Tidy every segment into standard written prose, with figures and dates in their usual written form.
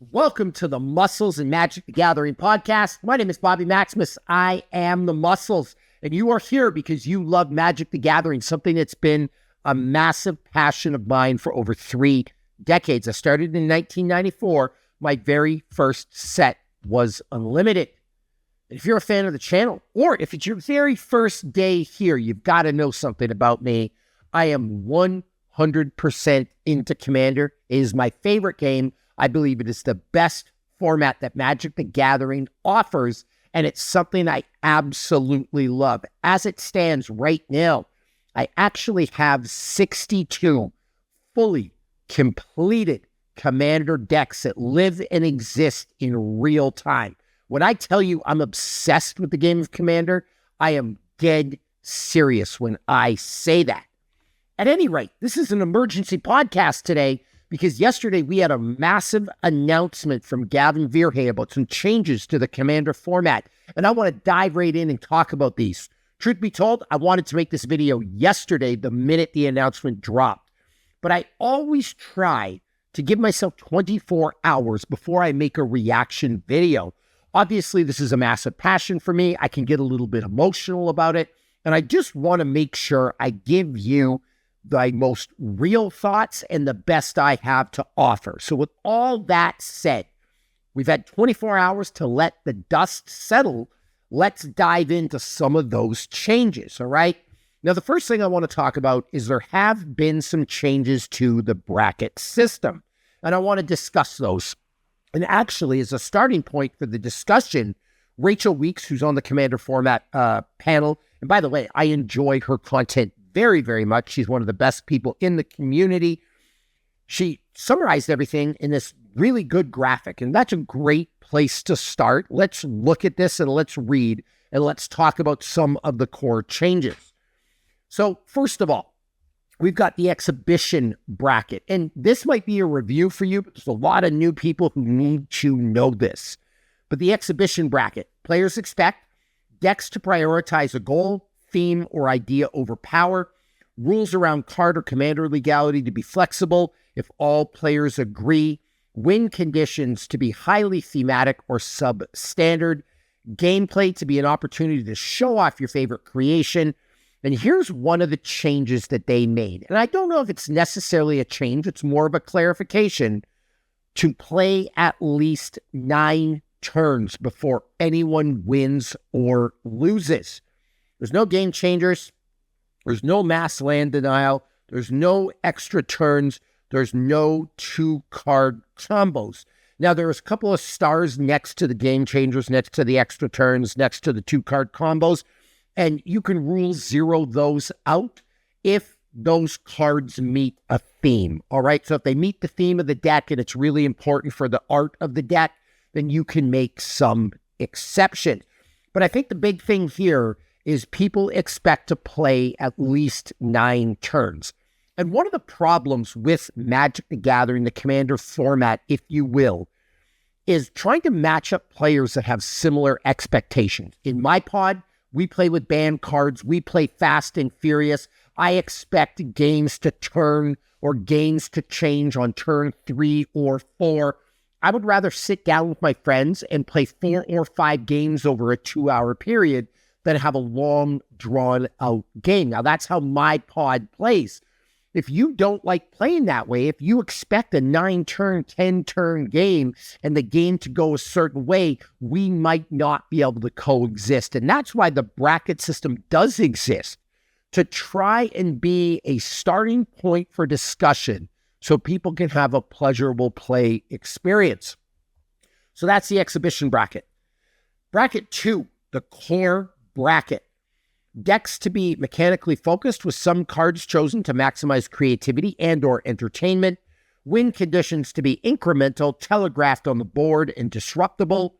Welcome to the Muscles and Magic the Gathering podcast. My name is Bobby Maximus. I am the Muscles, and you are here because you love Magic the Gathering, something that's been a massive passion of mine for over 3 decades. I started in 1994. My very first set was Unlimited. And if you're a fan of the channel, or if it's your very first day here, you've got to know something about me. I am 100% into Commander. It is my favorite game. I believe it is the best format that Magic the Gathering offers, and it's something I absolutely love. As it stands right now, I actually have 62 fully completed Commander decks that live and exist in real time. When I tell you I'm obsessed with the game of Commander, I am dead serious when I say that. At any rate, this is an emergency podcast today because yesterday we had a massive announcement from Gavin Verhey about some changes to the Commander format, and I want to dive right in and talk about these. Truth be told, I wanted to make this video yesterday the minute the announcement dropped, but I always try to give myself 24 hours before I make a reaction video. Obviously, this is a massive passion for me. I can get a little bit emotional about it, and I just want to make sure I give you the most real thoughts and the best I have to offer. So with all that said, we've had 24 hours to let the dust settle. Let's dive into some of those changes, all right? Now, the first thing I want to talk about is there have been some changes to the bracket system, and I want to discuss those. And actually, as a starting point for the discussion, Rachel Weeks, who's on the Commander format panel, and by the way, I enjoy her content very, very much. She's one of the best people in the community. She summarized everything in this really good graphic, and that's a great place to start. Let's look at this and let's read, and let's talk about some of the core changes. So first of all, we've got the exhibition bracket, and this might be a review for you, but there's a lot of new people who need to know this. But the exhibition bracket, players expect decks to prioritize a goal, theme, or idea over power, rules around card or commander legality to be flexible if all players agree, win conditions to be highly thematic or substandard, gameplay to be an opportunity to show off your favorite creation. And here's one of the changes that they made. And I don't know if it's necessarily a change, it's more of a clarification: to play at least 9 turns before anyone wins or loses. There's no game changers. There's no mass land denial. There's no extra turns. There's no 2-card combos. Now, there's a couple of stars next to the game changers, next to the extra turns, next to the 2-card combos, and you can rule 0 those out if those cards meet a theme. All right, so if they meet the theme of the deck and it's really important for the art of the deck, then you can make some exceptions. But I think the big thing here is people expect to play at least 9 turns. And one of the problems with Magic the Gathering, the Commander format, if you will, is trying to match up players that have similar expectations. In my pod, we play with banned cards. We play fast and furious. I expect games to turn or games to change on turn 3 or 4. I would rather sit down with my friends and play 4 or 5 games over a 2-hour period than have a long, drawn-out game. Now, that's how my pod plays. If you don't like playing that way, if you expect a 9-turn, 10-turn game and the game to go a certain way, we might not be able to coexist. And that's why the bracket system does exist, to try and be a starting point for discussion so people can have a pleasurable play experience. So that's the exhibition bracket. Bracket 2, the core bracket. Decks to be mechanically focused with some cards chosen to maximize creativity and or entertainment. Win conditions to be incremental, telegraphed on the board, and disruptible.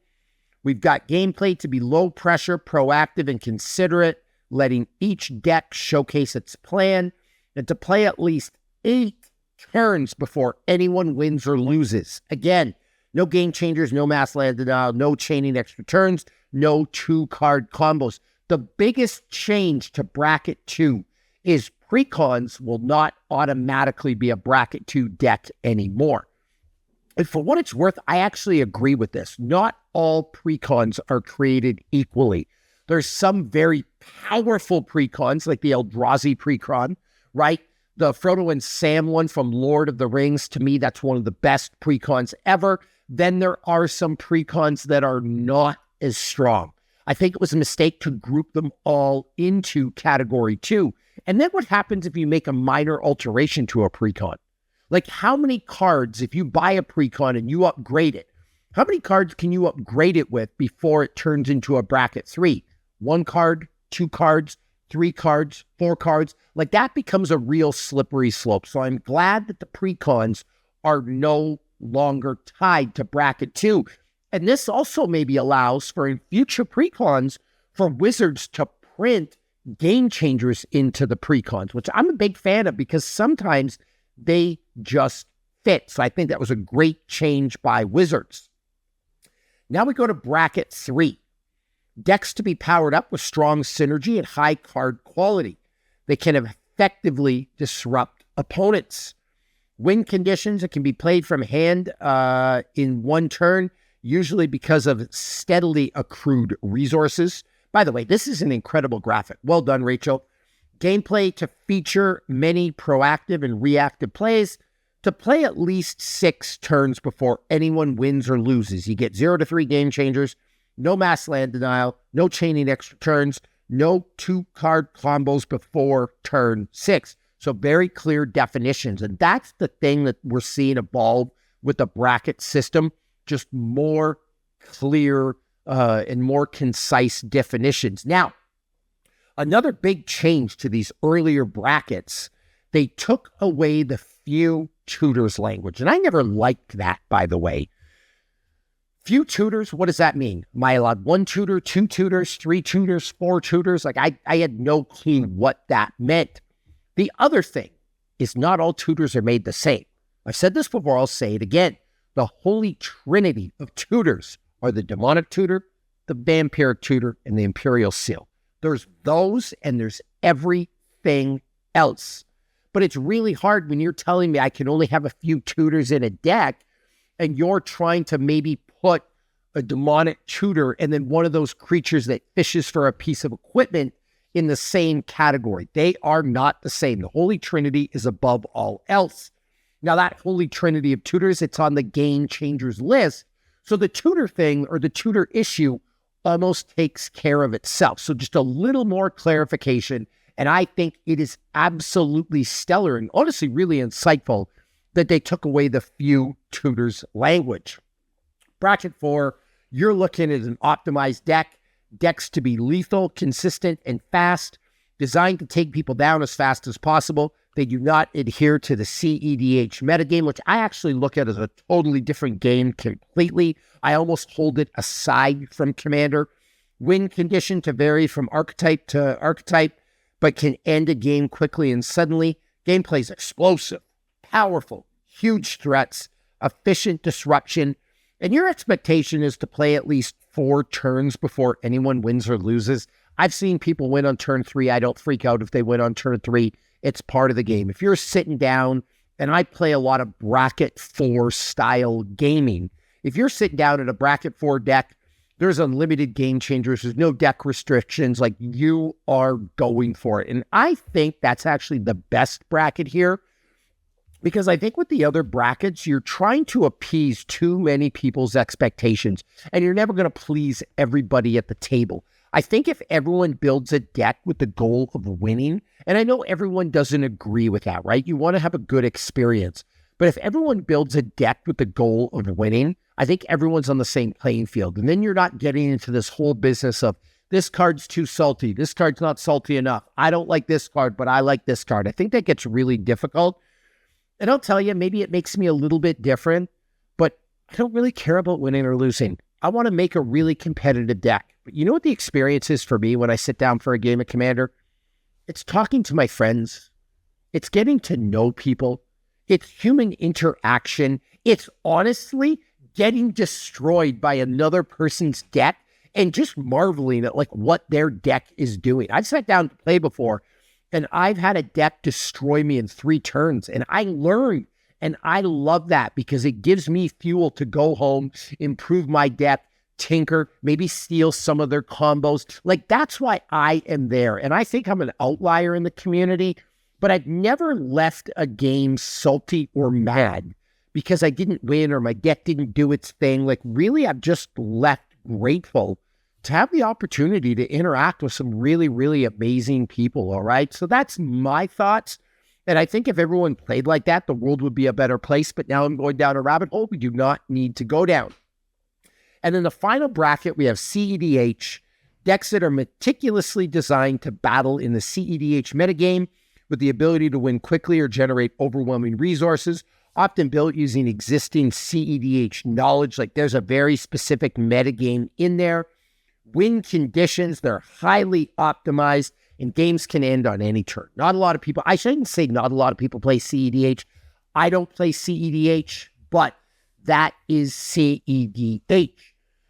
We've got gameplay to be low pressure, proactive, and considerate, letting each deck showcase its plan, and to play at least 8 turns before anyone wins or loses. Again, no game changers, no mass land denial, no chaining extra turns, no 2-card combos. The biggest change to Bracket 2 is Precons will not automatically be a Bracket 2 deck anymore. And for what it's worth, I actually agree with this. Not all precons are created equally. There's some very powerful precons, like the Eldrazi precon, right? The Frodo and Sam one from Lord of the Rings, to me, that's one of the best precons ever. Then there are some precons that are not as strong. I think it was a mistake to group them all into category 2. And then what happens if you make a minor alteration to a precon? Like, how many cards, if you buy a precon and you upgrade it, how many cards can you upgrade it with before it turns into a bracket 3? 1 card, 2 cards, 3 cards, 4 cards. Like, that becomes a real slippery slope. So I'm glad that the precons are no longer tied to bracket 2. And this also maybe allows for, in future precons, for Wizards to print game changers into the precons, which I'm a big fan of because sometimes they just fit. So I think that was a great change by Wizards. Now we go to bracket 3. Decks to be powered up with strong synergy and high card quality. They can effectively disrupt opponents. Win conditions, it can be played from hand in 1 turn, usually because of steadily accrued resources. By the way, this is an incredible graphic. Well done, Rachel. Gameplay to feature many proactive and reactive plays, to play at least 6 turns before anyone wins or loses. You get 0 to 3 game changers, no mass land denial, no chaining extra turns, no 2-card combos before turn 6. So very clear definitions. And that's the thing that we're seeing evolve with the bracket system, just more clear and more concise definitions. Now, another big change to these earlier brackets, they took away the few tutors language. And I never liked that, by the way. Few tutors, what does that mean? Am I allowed 1 tutor, 2 tutors, 3 tutors, 4 tutors? Like, I had no clue what that meant. The other thing is not all tutors are made the same. I've said this before, I'll say it again. The holy trinity of tutors are the demonic tutor, the vampiric tutor, and the imperial seal. There's those and there's everything else. But it's really hard when you're telling me I can only have a few tutors in a deck and you're trying to maybe put a demonic tutor and then one of those creatures that fishes for a piece of equipment in the same category. They are not the same. The Holy Trinity is above all else. Now, that Holy Trinity of tutors, it's on the Gamechangers list. So the tutor thing or the tutor issue almost takes care of itself. So just a little more clarification. And I think it is absolutely stellar and honestly really insightful that they took away the few tutors language. Bracket 4, you're looking at an optimized deck. Decks to be lethal, consistent, and fast, designed to take people down as fast as possible. They do not adhere to the CEDH metagame, which I actually look at as a totally different game completely. I almost hold it aside from Commander. Win condition to vary from archetype to archetype, but can end a game quickly and suddenly. Gameplay is explosive, powerful, huge threats, efficient disruption, and your expectation is to play at least 4 turns before anyone wins or loses. I've seen people win on turn 3. I don't freak out if they win on turn 3. It's part of the game. If you're sitting down, and I play a lot of bracket 4 style gaming, if you're sitting down at a bracket 4 deck, there's unlimited game changers. There's no deck restrictions. Like, you are going for it. And I think that's actually the best bracket here, because I think with the other brackets, you're trying to appease too many people's expectations, and you're never going to please everybody at the table. I think if everyone builds a deck with the goal of winning, and I know everyone doesn't agree with that, right? You want to have a good experience. But if everyone builds a deck with the goal of winning, I think everyone's on the same playing field. And then you're not getting into this whole business of this card's too salty, this card's not salty enough. I don't like this card, but I like this card. I think that gets really difficult. And I'll tell you, maybe it makes me a little bit different, but I don't really care about winning or losing. I want to make a really competitive deck. But you know what the experience is for me when I sit down for a game of Commander? It's talking to my friends. It's getting to know people. It's human interaction. It's honestly getting destroyed by another person's deck and just marveling at like what their deck is doing. I've sat down to play before, and I've had a deck destroy me in 3 turns, and I learned And I love that because it gives me fuel to go home, improve my deck, tinker, maybe steal some of their combos. Like, that's why I am there. And I think I'm an outlier in the community, but I've never left a game salty or mad because I didn't win or my deck didn't do its thing. Like, really, I've just left grateful to have the opportunity to interact with some really, really amazing people, all right? So that's my thoughts. And I think if everyone played like that, the world would be a better place. But now I'm going down a rabbit hole we do not need to go down. And in the final bracket, we have CEDH, decks that are meticulously designed to battle in the CEDH metagame with the ability to win quickly or generate overwhelming resources, often built using existing CEDH knowledge. Like, there's a very specific metagame in there. Win conditions, they're highly optimized, and games can end on any turn. Not a lot of people, I shouldn't say not a lot of people play CEDH. I don't play CEDH, but that is CEDH.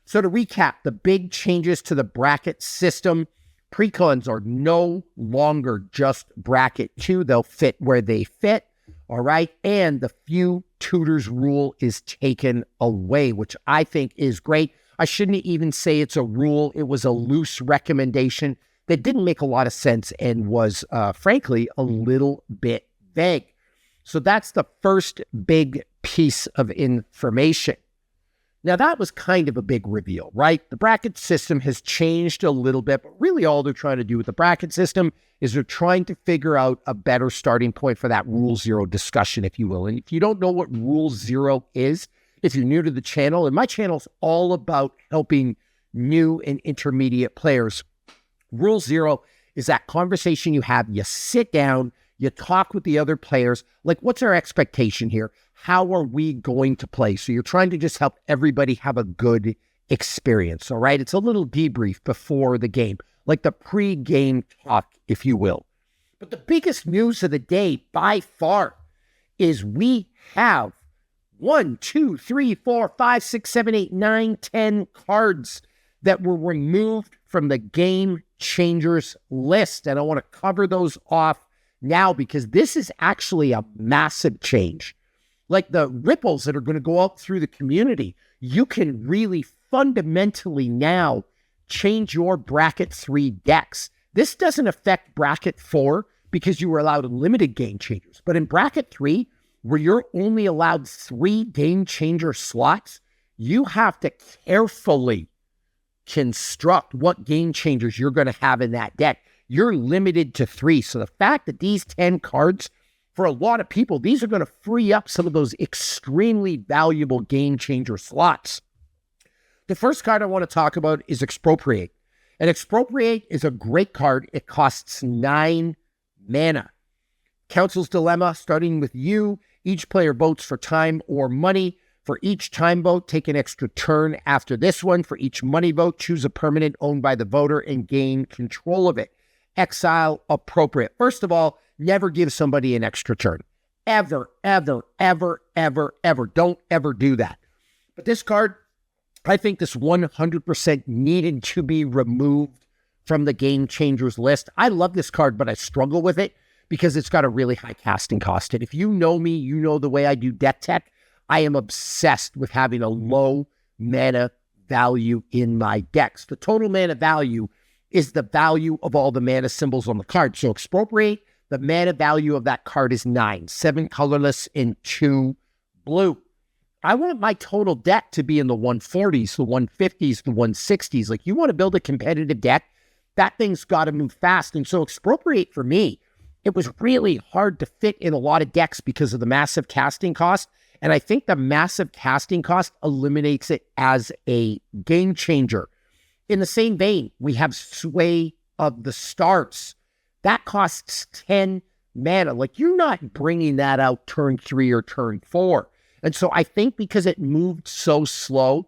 So to recap, the big changes to the bracket system: precons are no longer just bracket 2. They'll fit where they fit, all right? And the few tutors rule is taken away, which I think is great. I shouldn't even say it's a rule. It was a loose recommendation that didn't make a lot of sense and was, frankly, a little bit vague. So that's the first big piece of information. Now, that was kind of a big reveal, right? The bracket system has changed a little bit, but really all they're trying to do with the bracket system is they're trying to figure out a better starting point for that Rule Zero discussion, if you will. And if you don't know what Rule Zero is, if you're new to the channel, and my channel is all about helping new and intermediate players, Rule Zero is that conversation you have. You sit down, you talk with the other players, like, what's our expectation here? How are we going to play? So you're trying to just help everybody have a good experience, all right? It's a little debrief before the game, like the pre-game talk, if you will. But the biggest news of the day by far is we have 1, 2, 3, 4, 5, 6, 7, 8, 9, 10 cards that were removed from the Gamechangers list. And I want to cover those off now because this is actually a massive change. Like the ripples that are going to go out through the community, you can really fundamentally now change your bracket 3 decks. This doesn't affect bracket 4 because you were allowed unlimited game changers. But in bracket 3, where you're only allowed 3 game changer slots, you have to carefully construct what game changers you're going to have in that deck. You're limited to 3. So the fact that these 10 cards, for a lot of people, these are going to free up some of those extremely valuable game changer slots. The first card I want to talk about is Expropriate. And Expropriate is a great card. It costs 9 mana. Council's Dilemma, starting with you. Each player votes for time or money. For each time vote, take an extra turn after this one. For each money vote, choose a permanent owned by the voter and gain control of it. Exile Appropriate. First of all, never give somebody an extra turn. Ever, ever, ever, ever, ever. Don't ever do that. But this card, I think this 100% needed to be removed from the Gamechangers list. I love this card, but I struggle with it because it's got a really high casting cost. And if you know me, you know the way I do deck tech. I am obsessed with having a low mana value in my decks. The total mana value is the value of all the mana symbols on the card. So Expropriate, the mana value of that card is 9, 7 colorless and 2 blue. I want my total deck to be in the 140s, the 150s, the 160s. Like, you want to build a competitive deck, that thing's got to move fast. And so Expropriate, for me, it was really hard to fit in a lot of decks because of the massive casting cost. And I think the massive casting cost eliminates it as a game changer. In the same vein, we have Sway of the Stars. That costs 10 mana. Like, you're not bringing that out turn 3 or turn 4. And so I think because it moved so slow,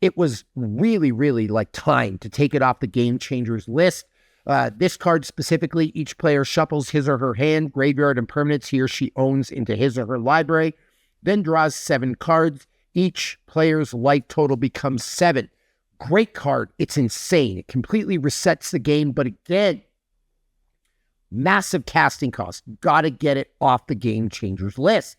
it was really, really like time to take it off the Gamechangers list. This card specifically, each player shuffles his or her hand, graveyard, and permanents he or she owns into his or her library, then draws 7 cards. Each player's life total becomes 7. Great card. It's insane. It completely resets the game. But again, massive casting cost. Got to get it off the Gamechangers list.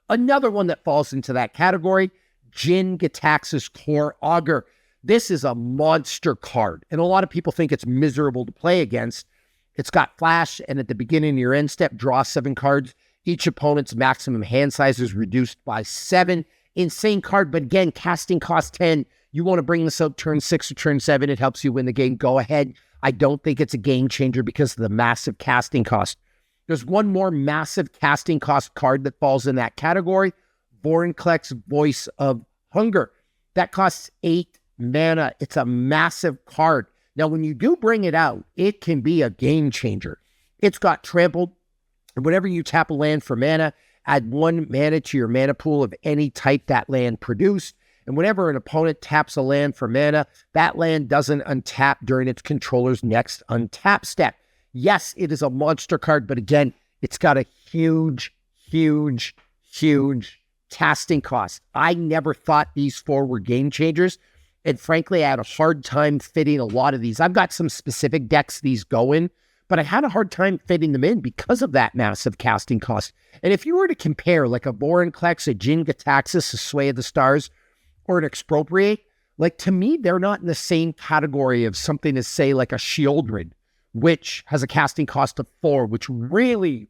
Another one that falls into that category, Jin Gitaxias Core Augur. This is a monster card, and a lot of people think it's miserable to play against. It's got flash, and at the beginning of your end step, draw 7 cards. Each opponent's maximum hand size is reduced by 7. Insane card, but again, casting cost 10. You want to bring this out turn 6 or turn 7. It helps you win the game. Go ahead. I don't think it's a game changer because of the massive casting cost. There's one more massive casting cost card that falls in that category, Vorinclex Voice of Hunger. That costs 8 mana. It's a massive card. Now, when you do bring it out, it can be a game changer. It's got trampled. And whenever you tap a land for mana, add 1 mana to your mana pool of any type that land produced. And whenever an opponent taps a land for mana, that land doesn't untap during its controller's next untap step. Yes, it is a monster card, but again, it's got a huge casting cost. I never thought these 4 were game changers. And frankly, I had a hard time fitting a lot of these. I've got some specific decks these go in, but I had a hard time fitting them in because of that massive casting cost. And if you were to compare like a Vorinclex, a Jin Gitaxias, a Sway of the Stars, or an Expropriate, like to me, they're not in the same category of something as say like a Shieldred, which has a casting cost of 4, which really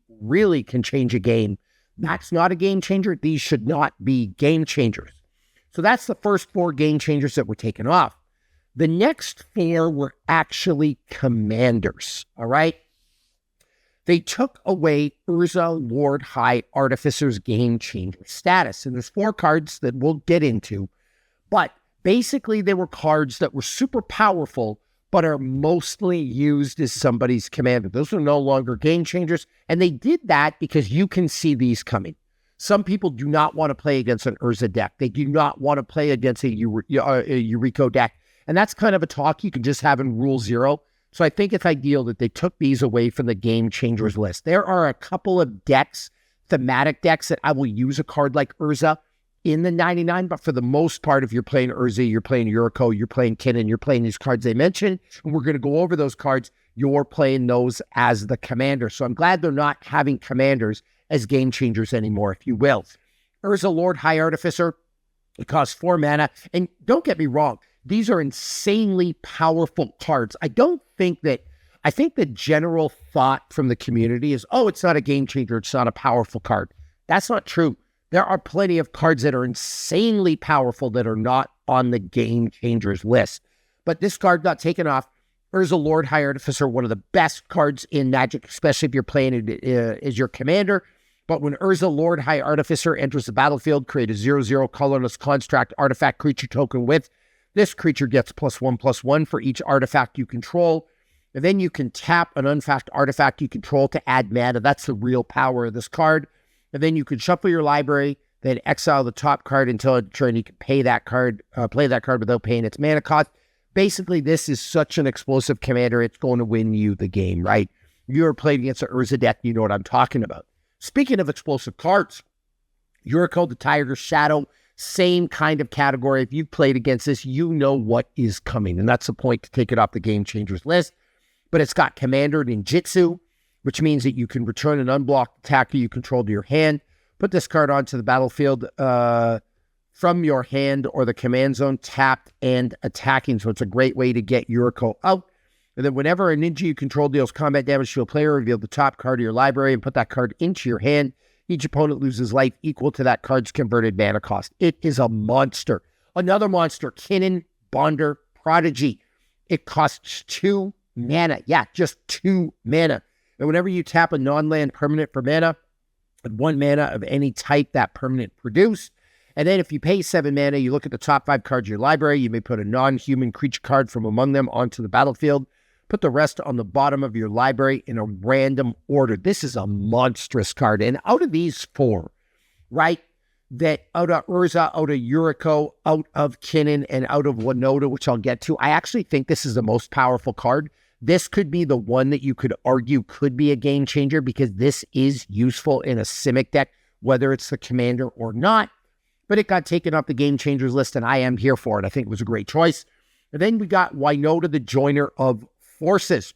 can change a game. That's not a game changer. These should not be game changers. So that's the first 4 game changers that were taken off. The next 4 were actually commanders, all right? They took away Urza Lord High Artificer's game changer status. And there's 4 cards that we'll get into. But basically, they were cards that were super powerful, but are mostly used as somebody's commander. Those are no longer game changers. And they did that because you can see these coming. Some people do not want to play against an Urza deck. They do not want to play against a Yuriko deck. And that's kind of a talk you can just have in Rule 0. So I think it's ideal that they took these away from the Game Changers list. There are a couple of decks, thematic decks, that I will use a card like Urza in the 99. But for the most part, if you're playing Urza, you're playing Yuriko, you're playing Kinnan, you're playing these cards they mentioned, and we're going to go over those cards, you're playing those as the commander. So I'm glad they're not having commanders as game changers anymore, if you will. Urza Lord High Artificer, it costs 4 mana. And don't get me wrong, these are insanely powerful cards. I think the general thought from the community is, oh, it's not a game changer, it's not a powerful card. That's not true. There are plenty of cards that are insanely powerful that are not on the game changers list. But this card got taken off. Urza Lord High Artificer, one of the best cards in Magic, especially if you're playing it as your commander. But when Urza Lord High Artificer enters the battlefield, create a 0/0 colorless construct artifact creature token with. This creature gets +1/+1 for each artifact you control. And then you can tap an untapped artifact you control to add mana. That's the real power of this card. And then you can shuffle your library, then exile the top card until end of turn. You can play that card without paying its mana cost. Basically, this is such an explosive commander, it's going to win you the game, right? You're playing against an Urza deck, you know what I'm talking about. Speaking of explosive cards, Yuriko the Tiger's Shadow, same kind of category. If you've played against this, you know what is coming. And that's the point to take it off the Game Changers list. But it's got Commander Ninjutsu, which means that you can return an unblocked attacker you control to your hand, put this card onto the battlefield from your hand or the command zone, tapped and attacking. So it's a great way to get Yuriko out. And then whenever a ninja you control deals combat damage to a player, reveal the top card of your library and put that card into your hand. Each opponent loses life equal to that card's converted mana cost. It is a monster. Another monster, Kinnan Bonder Prodigy. It costs 2 mana. Yeah, just 2 mana. And whenever you tap a non-land permanent for mana, 1 mana of any type that permanent produced. And then if you pay 7 mana, you look at the top 5 cards of your library. You may put a non-human creature card from among them onto the battlefield. Put the rest on the bottom of your library in a random order. This is a monstrous card. And out of these 4, right, that out of Urza, out of Yuriko, out of Kinnan, and out of Winota, which I'll get to, I actually think this is the most powerful card. This could be the one that you could argue could be a game changer because this is useful in a Simic deck, whether it's the commander or not. But it got taken off the Game Changers list, and I am here for it. I think it was a great choice. And then we got Winota, the Joiner of Forces.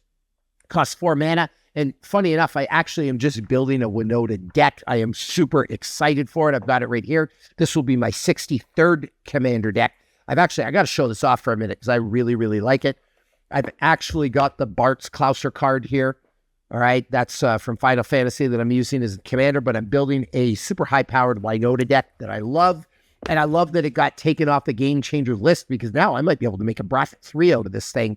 Costs 4 mana. And funny enough, I actually am just building a Winota deck. I am super excited for it. I've got it right here. This will be my 63rd Commander deck. I got to show this off for a minute because I really, really like it. I've actually got the Bart's Klauser card here. All right, that's from Final Fantasy that I'm using as a commander, but I'm building a super high-powered Winota deck that I love, and I love that it got taken off the Gamechangers list because now I might be able to make a bracket 3 out of this thing.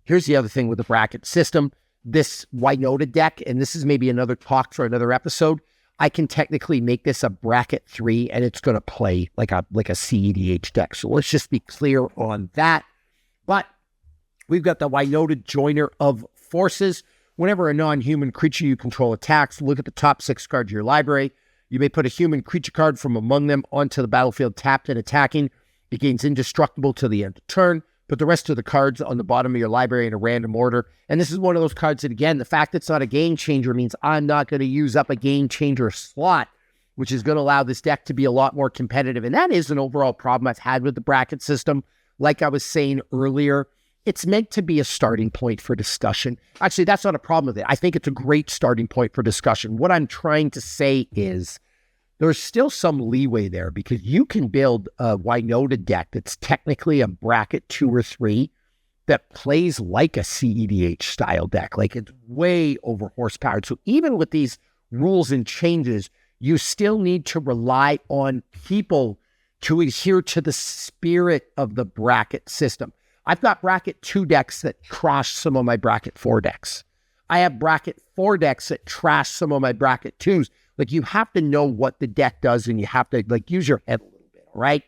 Here's the other thing with the bracket system. This Winota deck, and this is maybe another talk for another episode, I can technically make this a bracket 3, and it's going to play like a CEDH deck. So let's just be clear on that. But we've got the Winota Joiner of Forces. Whenever a non-human creature you control attacks, look at the top 6 cards of your library. You may put a human creature card from among them onto the battlefield tapped and attacking. It gains indestructible till the end of turn. Put the rest of the cards on the bottom of your library in a random order. And this is one of those cards that, again, the fact it's not a game changer means I'm not going to use up a game changer slot, which is going to allow this deck to be a lot more competitive. And that is an overall problem I've had with the bracket system. Like I was saying earlier, it's meant to be a starting point for discussion. Actually, that's not a problem with it. I think it's a great starting point for discussion. What I'm trying to say is there's still some leeway there because you can build a Winota deck that's technically a bracket 2 or 3 that plays like a CEDH style deck. Like it's way over horsepowered. So even with these rules and changes, you still need to rely on people to adhere to the spirit of the bracket system. I've got bracket 2 decks that trash some of my bracket 4 decks. I have bracket 4 decks that trash some of my bracket 2s. Like you have to know what the deck does and you have to like use your head a little bit, all right?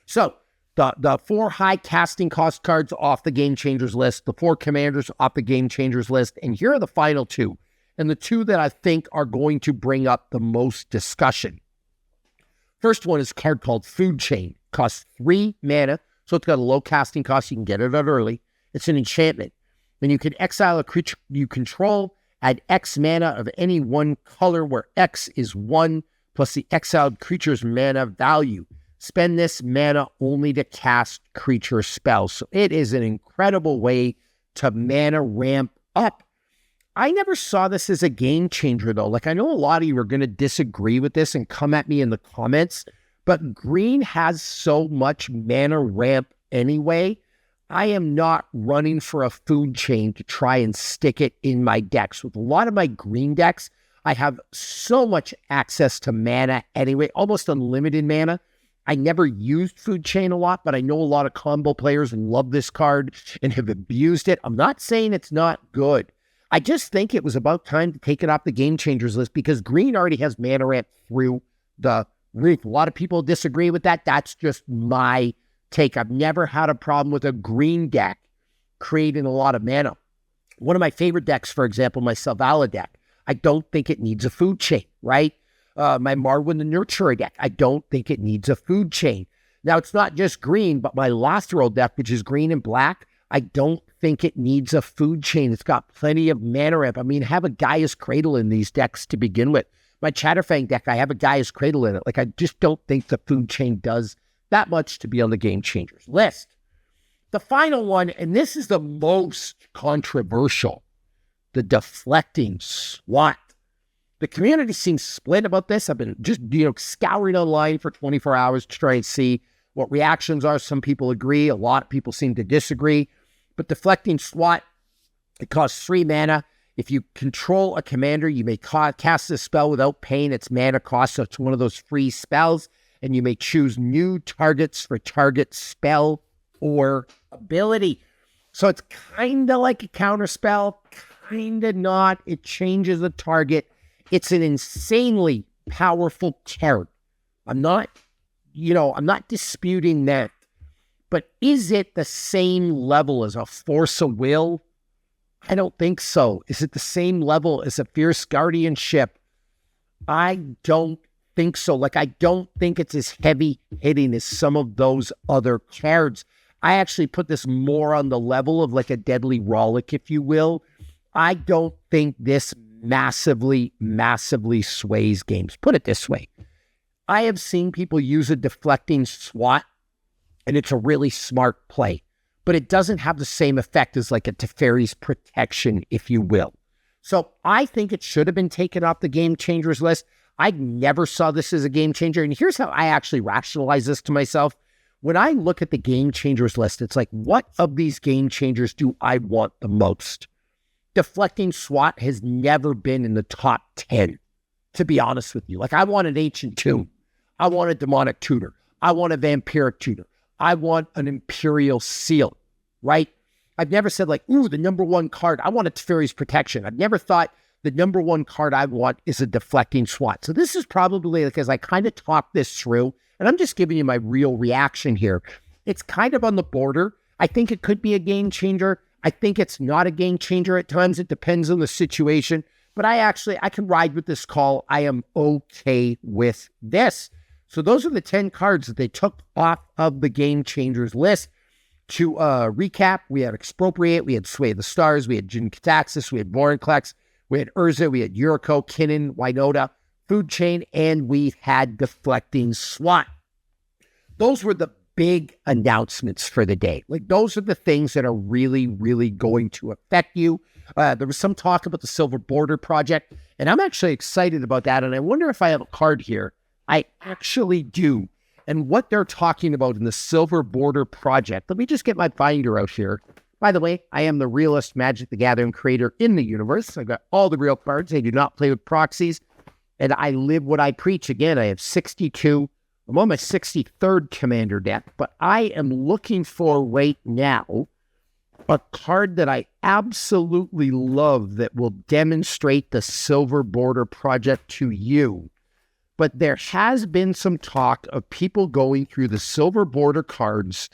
So the 4 high casting cost cards off the Gamechangers list, the 4 commanders off the Gamechangers list, and here are the final 2. And the 2 that I think are going to bring up the most discussion. First one is a card called Food Chain. Costs 3 mana. So it's got a low casting cost. You can get it out early. It's an enchantment. Then you can exile a creature you control, add X mana of any one color where X is 1 plus the exiled creature's mana value. Spend this mana only to cast creature spells. So it is an incredible way to mana ramp up. I never saw this as a game changer though. Like I know a lot of you are going to disagree with this and come at me in the comments, but green has so much mana ramp anyway. I am not running for a food chain to try and stick it in my decks. With a lot of my green decks, I have so much access to mana anyway, almost unlimited mana. I never used food chain a lot, but I know a lot of combo players love this card and have abused it. I'm not saying it's not good. I just think it was about time to take it off the Gamechangers list because green already has mana ramp through the roof. A lot of people disagree with that. That's just my take. I've never had a problem with a green deck creating a lot of mana. One of my favorite decks, for example, my Selvala deck, I don't think it needs a food chain, right? My Marwyn the Nurturer deck, I don't think it needs a food chain. Now, it's not just green, but my Lathril deck, which is green and black, I don't think it needs a food chain. It's got plenty of mana ramp. I mean, have a Gaia's Cradle in these decks to begin with. My Chatterfang deck, I have a Gaia's Cradle in it. Like, I just don't think the food chain does that much to be on the Gamechangers list. The final one, and this is the most controversial, the Deflecting Swat. The community seems split about this. I've been just, scouring online for 24 hours to try and see what reactions are. Some people agree. A lot of people seem to disagree. But Deflecting Swat, it costs 3 mana. If you control a commander, you may cast this spell without paying its mana cost. So it's one of those free spells. And you may choose new targets for target spell or ability. So it's kind of like a counter spell, kind of not. It changes the target. It's an insanely powerful card. I'm not disputing that. But is it the same level as a Force of Will? I don't think so. Is it the same level as a Fierce Guardianship? I don't think so. Like, I don't think it's as heavy hitting as some of those other cards. I actually put this more on the level of like a Deadly Rollick, if you will. I don't think this massively sways games. Put it this way. I have seen people use a Deflecting Swat, and it's a really smart play, but it doesn't have the same effect as like a Teferi's Protection, if you will. So I think it should have been taken off the Game Changers list. I never saw this as a game changer. And here's how I actually rationalize this to myself. When I look at the Game Changers list, it's like, what of these game changers do I want the most? Deflecting Swat has never been in the top 10, to be honest with you. Like, I want an Ancient Tomb. I want a Demonic Tutor. I want a Vampiric Tutor. I want an Imperial Seal, right? I've never said like, ooh, the number one card, I want a Teferi's Protection. I've never thought the number one card I want is a Deflecting Swat. So this is probably, like, as I kind of talk this through, and I'm just giving you my real reaction here, it's kind of on the border. I think it could be a game changer. I think it's not a game changer at times. It depends on the situation. But I can ride with this call. I am okay with this. So those are the 10 cards that they took off of the Game Changers list. To recap, we had Expropriate, we had Sway of the Stars, we had Jin Kataxis, we had Vorinclex, we had Urza, we had Yuriko, Kinnan, Wynota, Food Chain, and we had Deflecting Swat. Those were the big announcements for the day. Like, those are the things that are really, really going to affect you. There was some talk about the Silver Border Project, and I'm actually excited about that, and I wonder if I have a card here. I actually do. And what they're talking about in the Silver Border Project, let me just get my binder out here. By the way, I am the realest Magic the Gathering creator in the universe. I've got all the real cards. I do not play with proxies. And I live what I preach. Again, I have 62. I'm on my 63rd Commander deck. But I am looking for right now a card that I absolutely love that will demonstrate the Silver Border Project to you. But there has been some talk of people going through the Silver Border cards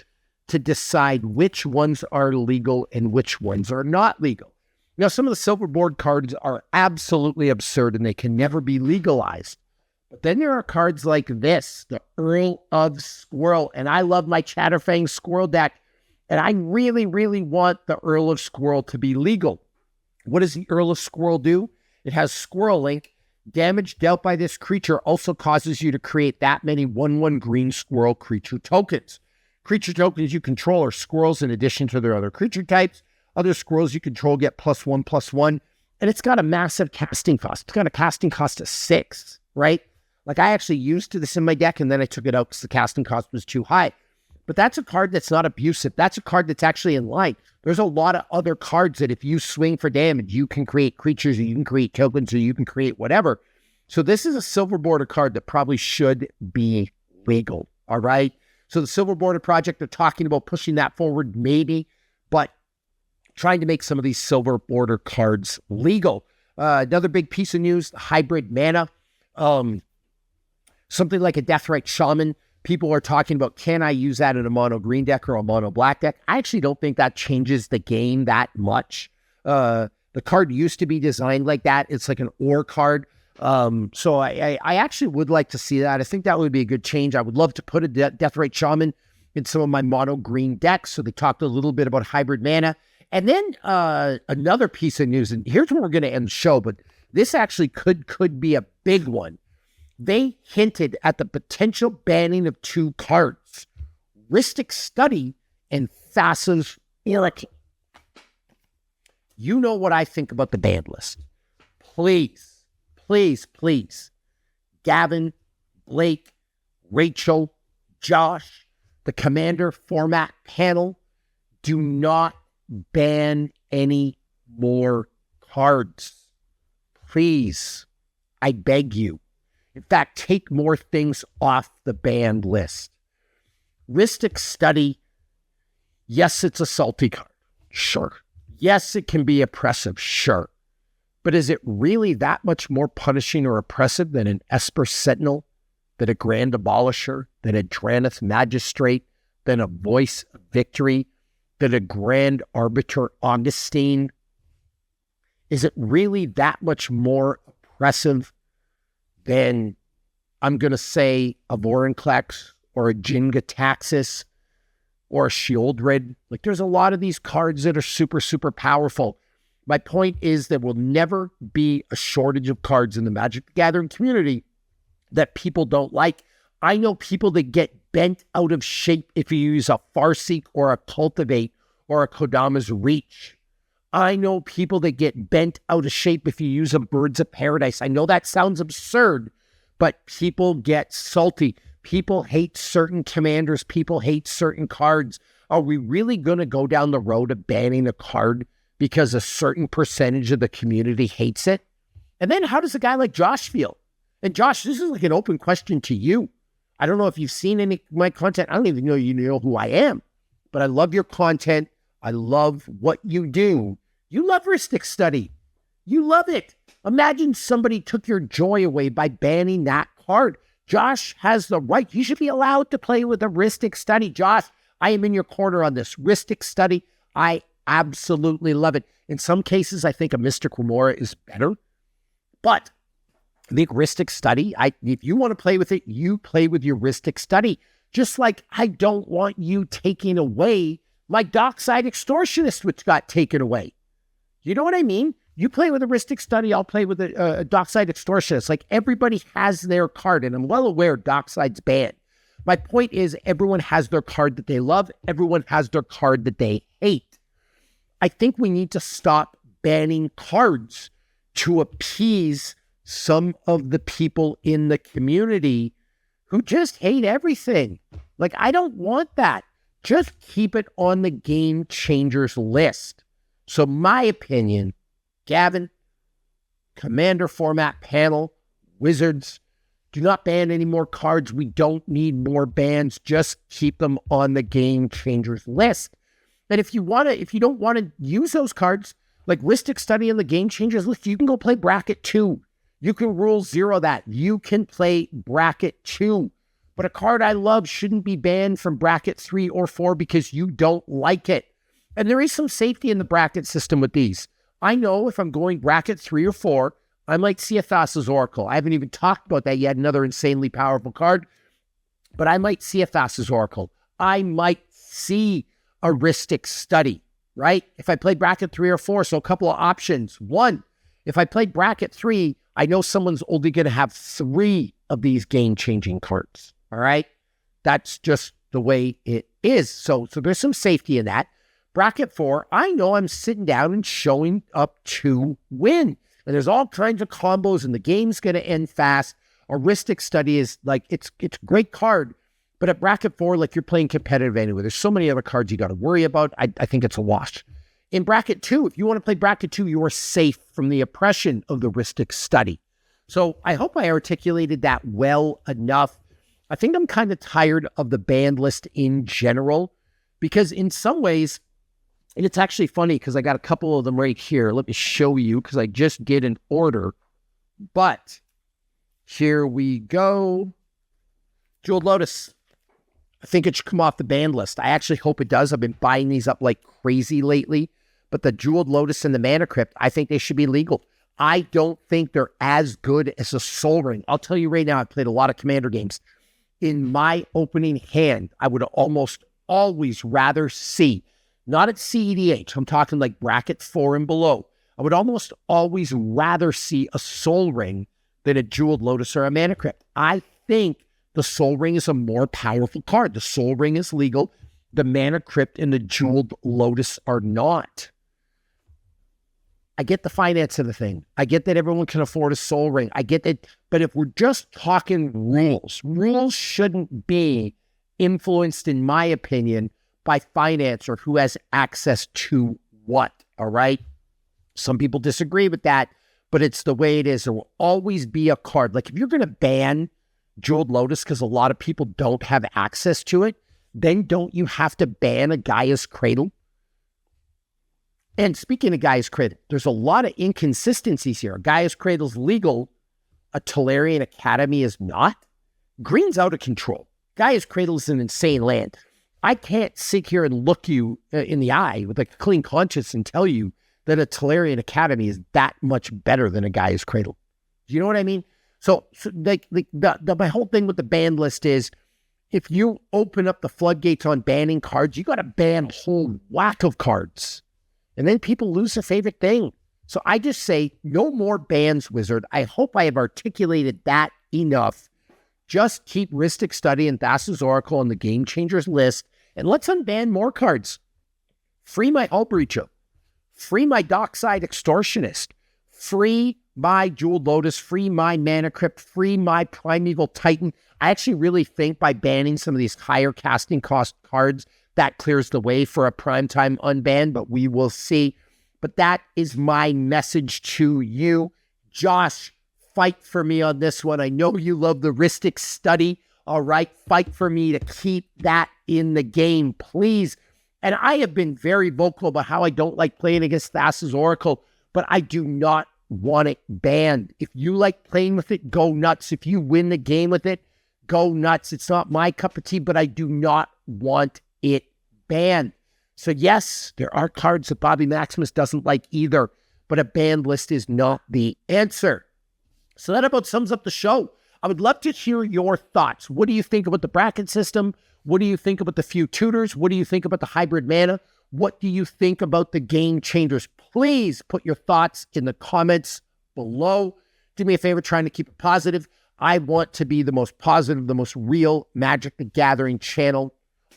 to decide which ones are legal and which ones are not legal. Now, some of the Silver Board cards are absolutely absurd and they can never be legalized. But then there are cards like this, the Earl of Squirrel. And I love my Chatterfang Squirrel deck. And I really, really want the Earl of Squirrel to be legal. What does the Earl of Squirrel do? It has Squirrel Link. Damage dealt by this creature also causes you to create that many 1/1 green squirrel creature tokens. Creature tokens you control are squirrels in addition to their other creature types. Other squirrels you control get +1/+1. And it's got a massive casting cost. It's got a casting cost of 6, right? Like, I actually used this in my deck and then I took it out because the casting cost was too high. But that's a card that's not abusive. That's a card that's actually in line. There's a lot of other cards that if you swing for damage, you can create creatures, or you can create tokens, or you can create whatever. So this is a Silver Border card that probably should be legal, all right? So the Silver Border Project, they're talking about pushing that forward maybe, but trying to make some of these Silver Border cards legal. Another big piece of news, hybrid mana. Something like a Deathrite Shaman. People are talking about, can I use that in a mono green deck or a mono black deck? I actually don't think that changes the game that much. The card used to be designed like that. It's like an ore card. So I actually would like to see that. I think that would be a good change. I would love to put a Deathrite Shaman in some of my mono green decks. So they talked a little bit about hybrid mana. And then another piece of news, and here's where we're going to end the show, but this actually could be a big one. They hinted at the potential banning of 2 cards, Rhystic Study and Thassa's Oracle. You know what I think about the ban list. Please, please, please, Gavin, Blake, Rachel, Josh, the Commander format panel, do not ban any more cards. Please, I beg you. In fact, take more things off the banned list. Rhystic Study, yes, it's a salty card. Sure. Yes, it can be oppressive. Sure. But is it really that much more punishing or oppressive than an Esper Sentinel, than a Grand Abolisher, than a Drannith Magistrate, than a Voice of Victory, than a Grand Arbiter Augustine? Is it really that much more oppressive than, I'm going to say, a Vorinclex or a Jin-Gitaxias or a Shieldred? Like, there's a lot of these cards that are super, super powerful. My point is there will never be a shortage of cards in the Magic the Gathering community that people don't like. I know people that get bent out of shape if you use a Farseek or a Cultivate or a Kodama's Reach. I know people that get bent out of shape if you use a Birds of Paradise. I know that sounds absurd, but people get salty. People hate certain commanders. People hate certain cards. Are we really going to go down the road of banning a card because a certain percentage of the community hates it? And then how does a guy like Josh feel? And Josh, this is like an open question to you. I don't know if you've seen any of my content. I don't even know you know who I am, but I love your content. I love what you do. You love Rhystic Study. You love it. Imagine somebody took your joy away by banning that card. Josh has the right. You should be allowed to play with a Rhystic Study. Josh, I am in your corner on this. Rhystic Study, I absolutely love it. In some cases, I think a Mystic Remora is better. But I think Rhystic Study, if you want to play with it, you play with your Rhystic Study. Just like I don't want you taking away my Dockside Extortionist, which got taken away. You know what I mean? You play with a Rhystic Study, I'll play with a Dockside Extortionist. Like, everybody has their card, and I'm well aware Dockside's banned. My point is, everyone has their card that they love. Everyone has their card that they hate. I think we need to stop banning cards to appease some of the people in the community who just hate everything. Like, I don't want that. Just keep it on the Gamechangers list. So my opinion, Gavin, Commander format panel, Wizards, do not ban any more cards. We don't need more bans. Just keep them on the Gamechangers list. And if you don't want to use those cards, like Rhystic Study and the Gamechangers list, you can go play Bracket 2. You can rule 0 that. You can play Bracket 2. But a card I love shouldn't be banned from Bracket 3 or 4 because you don't like it. And there is some safety in the bracket system with these. I know if I'm going Bracket 3 or 4, I might see a Thassa's Oracle. I haven't even talked about that yet, another insanely powerful card. But I might see a Thassa's Oracle. I might see a Rhystic Study, right? If I play Bracket 3 or 4, so a couple of options. One, if I play Bracket 3, I know someone's only going to have 3 of these game-changing cards. All right? That's just the way it is. So there's some safety in that. Bracket 4, I know I'm sitting down and showing up to win. And there's all kinds of combos, and the game's going to end fast. A Rhystic Study is like, it's a great card. But at Bracket 4, like, you're playing competitive anyway. There's so many other cards you got to worry about. I think it's a wash. In Bracket 2, if you want to play Bracket 2, you are safe from the oppression of the Rhystic Study. So I hope I articulated that well enough. I think I'm kind of tired of the banned list in general, because in some ways, and it's actually funny because I got a couple of them right here. Let me show you because I just did an order. But here we go. Jeweled Lotus. I think it should come off the banned list. I actually hope it does. I've been buying these up like crazy lately. But the Jeweled Lotus and the Mana Crypt, I think they should be legal. I don't think they're as good as a Soul Ring. I'll tell you right now, I've played a lot of Commander games. In my opening hand, I would almost always rather see, not at CEDH, I'm talking like Bracket 4 and below, I would almost always rather see a Soul Ring than a Jeweled Lotus or a Mana Crypt. I think the Soul Ring is a more powerful card. The Soul Ring is legal. The Mana Crypt and the Jeweled Lotus are not. I get the finance of the thing. I get that everyone can afford a Soul Ring. I get that. But if we're just talking rules shouldn't be influenced, in my opinion, by finance or who has access to what, all right? Some people disagree with that, but it's the way it is. There will always be a card. Like, if you're going to ban Jeweled Lotus because a lot of people don't have access to it, then don't you have to ban a Gaia's Cradle? And speaking of Gaia's Cradle, there's a lot of inconsistencies here. Gaia's Cradle's legal. A Tolarian Academy is not. Green's out of control. Gaia's Cradle is an insane land. I can't sit here and look you in the eye with a clean conscience and tell you that a Tolarian Academy is that much better than a Gaia's Cradle. Do you know what I mean? So my whole thing with the ban list is, if you open up the floodgates on banning cards, you got to ban a whole whack of cards. And then people lose their favorite thing. So I just say, no more bans, Wizard. I hope I have articulated that enough. Just keep Rhystic Study and Thassa's Oracle on the Gamechangers list, and let's unban more cards. Free my Hull Breacher. free my Dockside Extortionist, free my Jeweled Lotus, free my Mana Crypt, free my Primeval Titan. I actually really think by banning some of these higher casting cost cards, that clears the way for a primetime unban, but we will see. But that is my message to you. Josh, fight for me on this one. I know you love the Rhystic study. All right, fight for me to keep that in the game, please. And I have been very vocal about how I don't like playing against Thassa's Oracle, but I do not want it banned. If you like playing with it, go nuts. If you win the game with it, go nuts. It's not my cup of tea, but I do not want it banned. So yes, there are cards that Bobby Maximus doesn't like either, but a banned list is not the answer. So that about sums up the show. I would love to hear your thoughts. What do you think about the bracket system? What do you think about the few tutors? What do you think about the hybrid mana? What do you think about the game changers? Please put your thoughts in the comments below. Do me a favor, trying to keep it positive. I want to be the most positive, the most real Magic the Gathering channel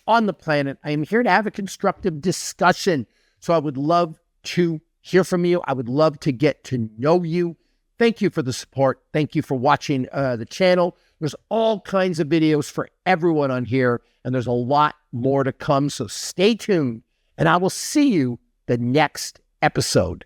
on the planet. I am here to have a constructive discussion. So I would love to hear from you. I would love to get to know you. Thank you for the support. Thank you for watching the channel. There's all kinds of videos for everyone on here, and there's a lot more to come. So stay tuned, and I will see you the next episode.